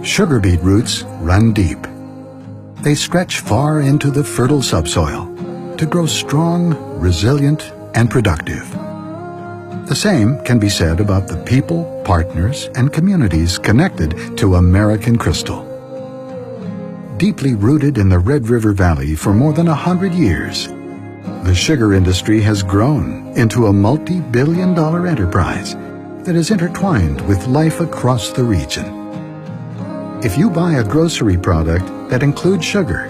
Sugar beet roots run deep. They stretch far into the fertile subsoil to grow strong, resilient, and productive. The same can be said about the people, partners, and communities connected to American Crystal. Deeply rooted in the Red River Valley for more than 100 years, the sugar industry has grown into a multi-billion-dollar enterprise that is intertwined with life across the region. If you buy a grocery product that includes sugar,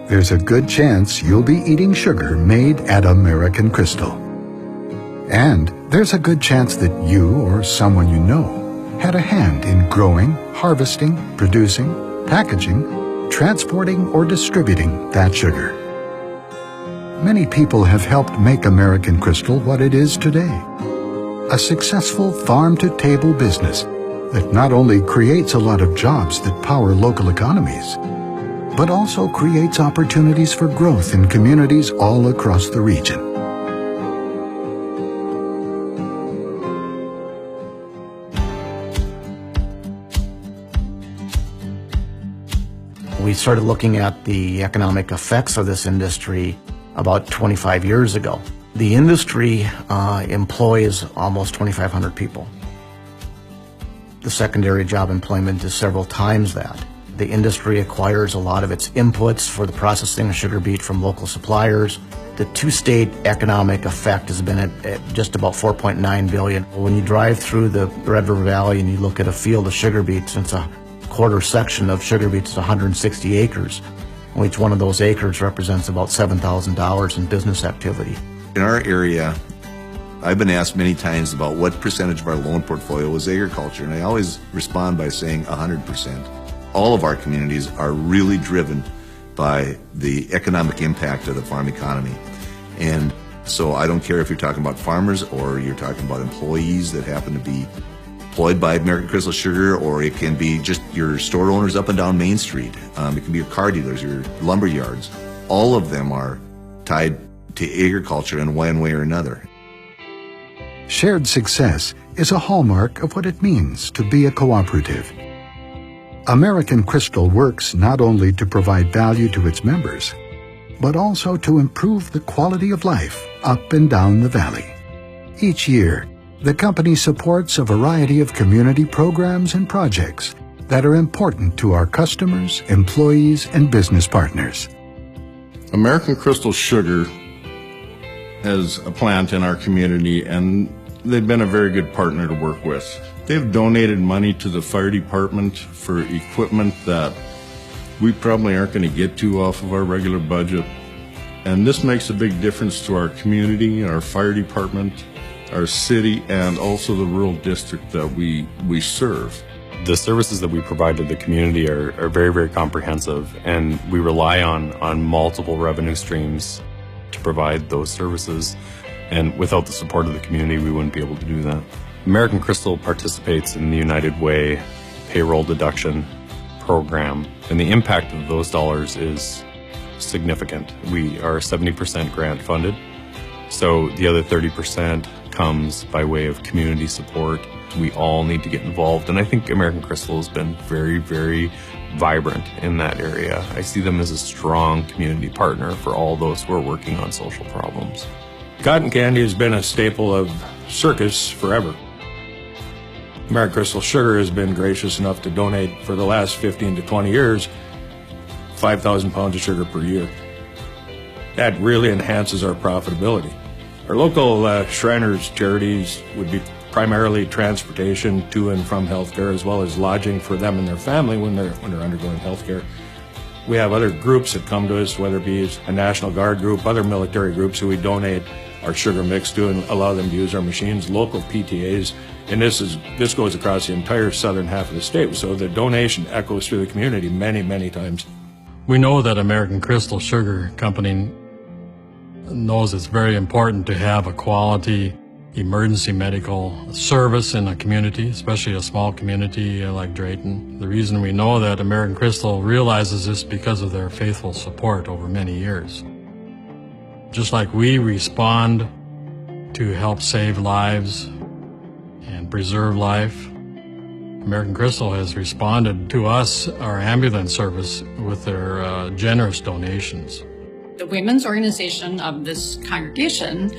there's a good chance you'll be eating sugar made at American Crystal. And there's a good chance that you or someone you know had a hand in growing, harvesting, producing, packaging, transporting, or distributing that sugar. Many people have helped make American Crystal what it is today. A successful farm-to-table business that not only creates a lot of jobs that power local economies, but also creates opportunities for growth in communities all across the region. We started looking at the economic effects of this industry about 25 years ago. The industry employs almost 2,500 people. The secondary job employment is several times that. The industry acquires a lot of its inputs for the processing of sugar beet from local suppliers. The two-state economic effect has been at just about $4.9 billion. When you drive through the Red River Valley and you look at a field of sugar beets, it's a quarter section of sugar beets is 160 acres. Each one of those acres represents about $7,000 in business activity. In our area, I've been asked many times about what percentage of our loan portfolio was agriculture, and I always respond by saying 100%. All of our communities are really driven by the economic impact of the farm economy. And so I don't care if you're talking about farmers or you're talking about employees that happen to be employed by American Crystal Sugar, or it can be just your store owners up and down Main Street. It can be your car dealers, your lumber yards. All of them are tied to agriculture in one way or another. Shared success is a hallmark of what it means to be a cooperative. American Crystal works not only to provide value to its members, but also to improve the quality of life up and down the valley. Each year, the company supports a variety of community programs and projects that are important to our customers, employees, and business partners. American Crystal Sugar has a plant in our community, and they've been a very good partner to work with. They've donated money to the fire department for equipment that we probably aren't going to get to off of our regular budget. And this makes a big difference to our community, our fire department, our city, and also the rural district that we serve. The services that we provide to the community are very, very comprehensive, and we rely on multiple revenue streams to provide those services. And without the support of the community, we wouldn't be able to do that. American Crystal participates in the United Way payroll deduction program, and the impact of those dollars is significant. We are 70% grant funded, so the other 30% comes by way of community support. We all need to get involved, and I think American Crystal has been very, very vibrant in that area. I see them as a strong community partner for all those who are working on social problems. Cotton candy has been a staple of circus forever. American Crystal Sugar has been gracious enough to donate for the last 15 to 20 years 5,000 pounds of sugar per year. That really enhances our profitability. Our local Shriners charities would be primarily transportation to and from healthcare, as well as lodging for them and their family when they're undergoing healthcare. We have other groups that come to us, whether it be a National Guard group, other military groups who we donate our sugar mix to and allow them to use our machines, local PTAs, and this goes across the entire southern half of the state, so the donation echoes through the community many, many times. We know that American Crystal Sugar Company knows it's very important to have a quality emergency medical service in a community, especially a small community like Drayton. The reason we know that American Crystal realizes this because of their faithful support over many years. Just like we respond to help save lives and preserve life, American Crystal has responded to us, our ambulance service, with their generous donations. The women's organization of this congregation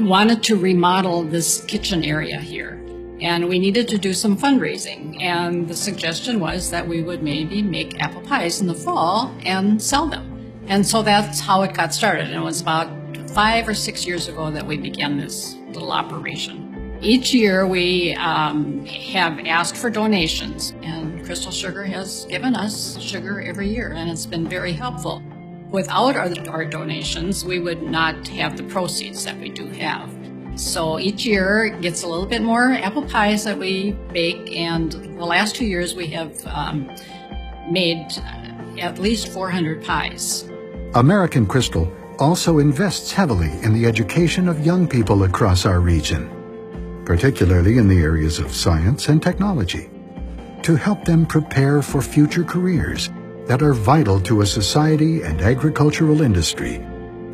wanted to remodel this kitchen area here, and we needed to do some fundraising. And the suggestion was that we would maybe make apple pies in the fall and sell them. And so that's how it got started. And it was about 5 or 6 years ago that we began this little operation. Each year we have asked for donations, and Crystal Sugar has given us sugar every year, and it's been very helpful. Without our donations, we would not have the proceeds that we do have. So each year it gets a little bit more apple pies that we bake, and the last 2 years we have made at least 400 pies. American Crystal also invests heavily in the education of young people across our region, particularly in the areas of science and technology, to help them prepare for future careers that are vital to a society and agricultural industry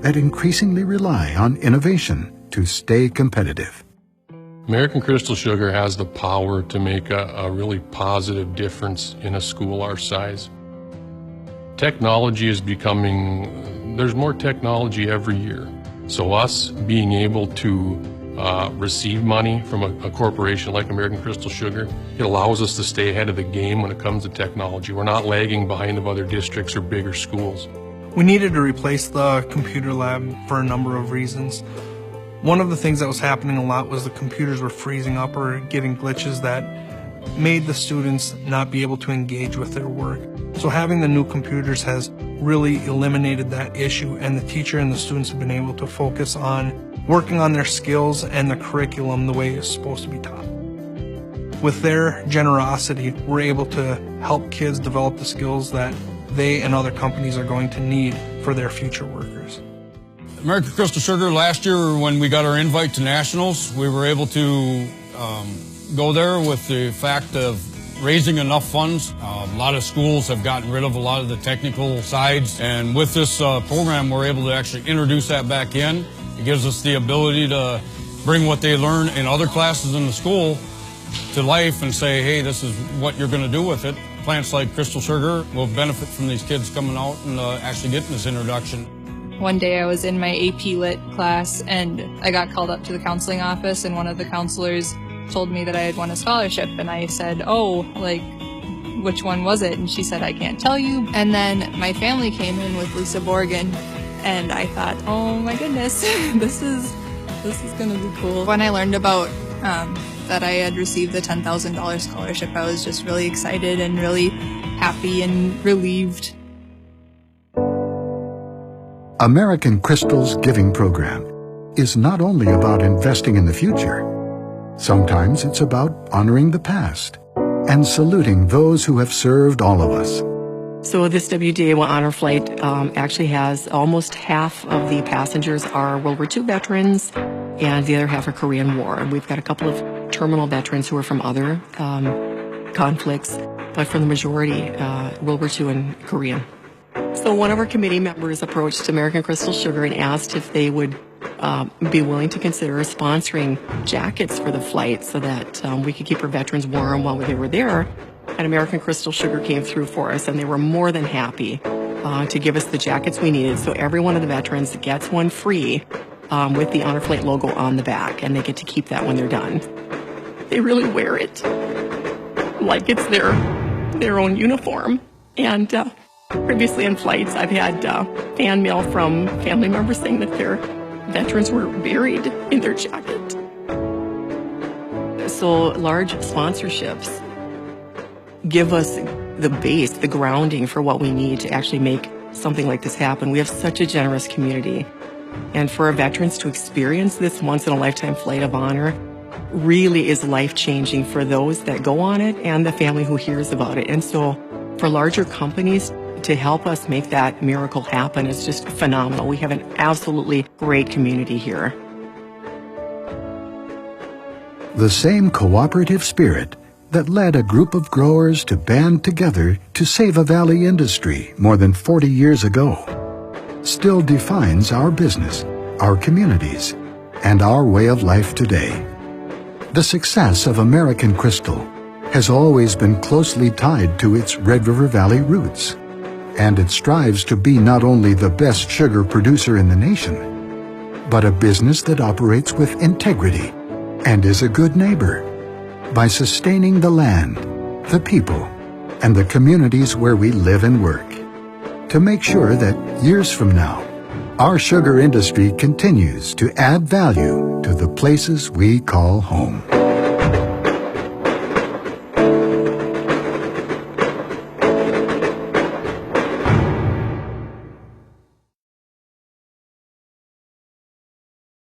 that increasingly rely on innovation to stay competitive. American Crystal Sugar has the power to make a really positive difference in a school our size. Technology is becoming, there's more technology every year. So us being able to receive money from a corporation like American Crystal Sugar, it allows us to stay ahead of the game when it comes to technology. We're not lagging behind of other districts or bigger schools. We needed to replace the computer lab for a number of reasons. One of the things that was happening a lot was the computers were freezing up or getting glitches that made the students not be able to engage with their work. So having the new computers has really eliminated that issue, and the teacher and the students have been able to focus on working on their skills and the curriculum the way it's supposed to be taught. With their generosity, we're able to help kids develop the skills that they and other companies are going to need for their future workers. American Crystal Sugar, last year when we got our invite to nationals, we were able to go there with the fact of raising enough funds. A lot of schools have gotten rid of a lot of the technical sides, and with this program we're able to actually introduce that back in. It gives us the ability to bring what they learn in other classes in the school to life and say, hey, this is what you're going to do with it. Plants like Crystal Sugar will benefit from these kids coming out and actually getting this introduction. One day I was in my AP Lit class and I got called up to the counseling office, and one of the counselors told me that I had won a scholarship, and I said, oh, like, which one was it? And she said, I can't tell you. And then my family came in with Lisa Borgen, and I thought, oh my goodness, this is gonna be cool. When I learned about that I had received the $10,000 scholarship, I was just really excited and really happy and relieved. American Crystal's giving program is not only about investing in the future. Sometimes it's about honoring the past and saluting those who have served all of us. So this WDA honor flight actually has almost half of the passengers are World War II veterans, and the other half are Korean War. And we've got a couple of terminal veterans who are from other conflicts, but for the majority, World War II and Korean. So one of our committee members approached American Crystal Sugar and asked if they would be willing to consider sponsoring jackets for the flight so that we could keep our veterans warm while they were there. And American Crystal Sugar came through for us, and they were more than happy to give us the jackets we needed. So every one of the veterans gets one free with the Honor Flight logo on the back, and they get to keep that when they're done. They really wear it like it's their own uniform. And previously in flights, I've had fan mail from family members saying that their veterans were buried in their jacket. So large sponsorships give us the base, the grounding for what we need to actually make something like this happen. We have such a generous community. And for our veterans to experience this once-in-a-lifetime flight of honor really is life-changing for those that go on it and the family who hears about it. And so for larger companies to help us make that miracle happen is just phenomenal. We have an absolutely great community here. The same cooperative spirit that led a group of growers to band together to save a valley industry more than 40 years ago still defines our business, our communities, and our way of life today. The success of American Crystal has always been closely tied to its Red River Valley roots, and it strives to be not only the best sugar producer in the nation, but a business that operates with integrity and is a good neighbor by sustaining the land, the people, and the communities where we live and work, to make sure that years from now, our sugar industry continues to add value to the places we call home.